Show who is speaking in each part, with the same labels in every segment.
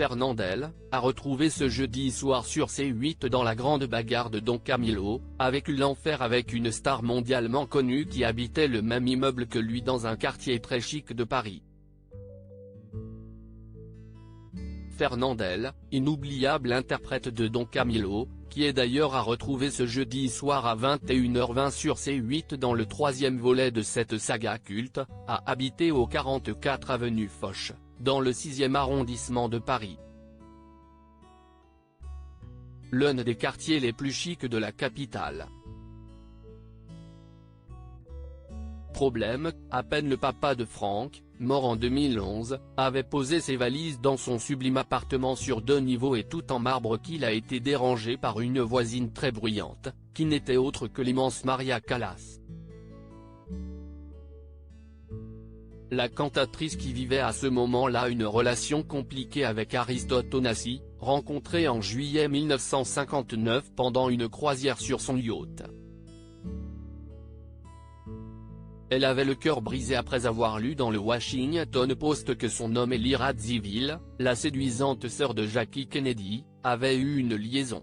Speaker 1: Fernandel, a retrouvé ce jeudi soir sur C8 dans la grande bagarre de Don Camilo, a vécu l'enfer avec une star mondialement connue qui habitait le même immeuble que lui dans un quartier très chic de Paris. Fernandel, inoubliable interprète de Don Camilo, qui est d'ailleurs à retrouver ce jeudi soir à 21h20 sur C8 dans le troisième volet de cette saga culte, a habité au 44 avenue Foch, dans le 6e arrondissement de Paris. L'un des quartiers les plus chics de la capitale. Problème, à peine le papa de Franck, mort en 2011, avait posé ses valises dans son sublime appartement sur 2 niveaux et tout en marbre qu'il a été dérangé par une voisine très bruyante, qui n'était autre que l'immense Maria Callas. La cantatrice qui vivait à ce moment-là une relation compliquée avec Aristote Onassis, rencontré en juillet 1959 pendant une croisière sur son yacht. Elle avait le cœur brisé après avoir lu dans le Washington Post que son homme Elie Radziwill, la séduisante sœur de Jackie Kennedy, avait eu une liaison.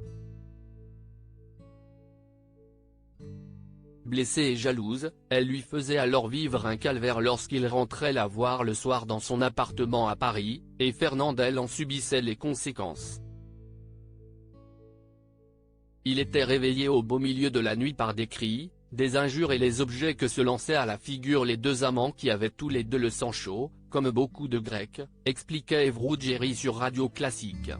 Speaker 1: Blessée et jalouse, elle lui faisait alors vivre un calvaire lorsqu'il rentrait la voir le soir dans son appartement à Paris, et Fernandel en subissait les conséquences. Il était réveillé au beau milieu de la nuit par des cris, des injures et les objets que se lançaient à la figure les deux amants qui avaient tous les deux le sang chaud, comme beaucoup de Grecs, expliquait Eve Ruggieri sur Radio Classique.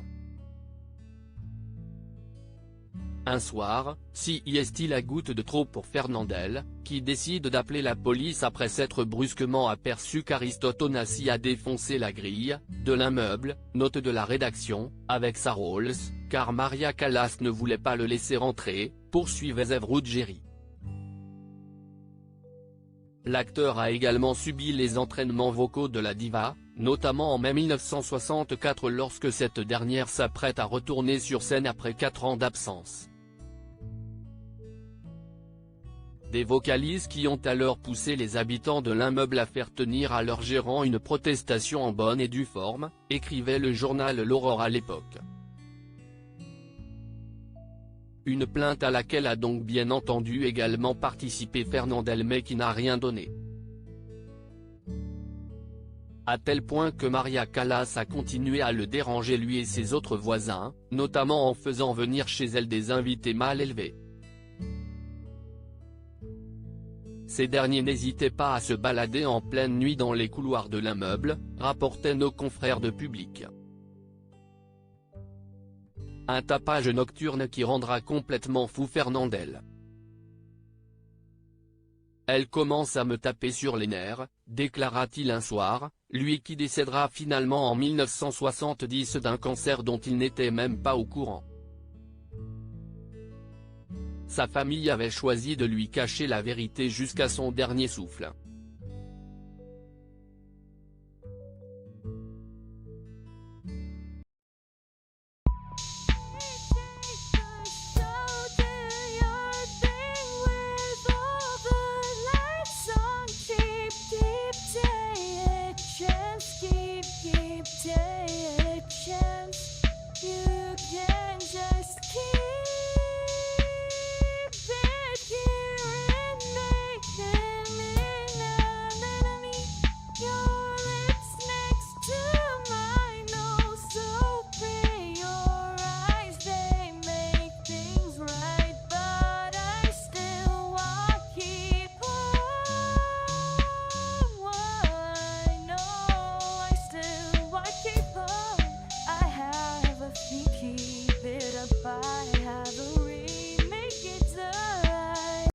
Speaker 1: Un soir, si est-il la goutte de trop pour Fernandel, qui décide d'appeler la police après s'être brusquement aperçu qu'Aristote Onassis a défoncé la grille de l'immeuble, note de la rédaction, avec sa Rolls, car Maria Callas ne voulait pas le laisser rentrer, poursuivait Eve Ruggieri. L'acteur a également subi les entraînements vocaux de la diva, notamment en mai 1964 lorsque cette dernière s'apprête à retourner sur scène après 4 ans d'absence. Des vocalises qui ont alors poussé les habitants de l'immeuble à faire tenir à leur gérant une protestation en bonne et due forme, écrivait le journal L'Aurore à l'époque. Une plainte à laquelle a donc bien entendu également participé Fernandel mais qui n'a rien donné. À tel point que Maria Callas a continué à le déranger lui et ses autres voisins, notamment en faisant venir chez elle des invités mal élevés. Ces derniers n'hésitaient pas à se balader en pleine nuit dans les couloirs de l'immeuble, rapportaient nos confrères de Public. Un tapage nocturne qui rendra complètement fou Fernandel. Elle commence à me taper sur les nerfs, déclara-t-il un soir, lui qui décédera finalement en 1970 d'un cancer dont il n'était même pas au courant. Sa famille avait choisi de lui cacher la vérité jusqu'à son dernier souffle.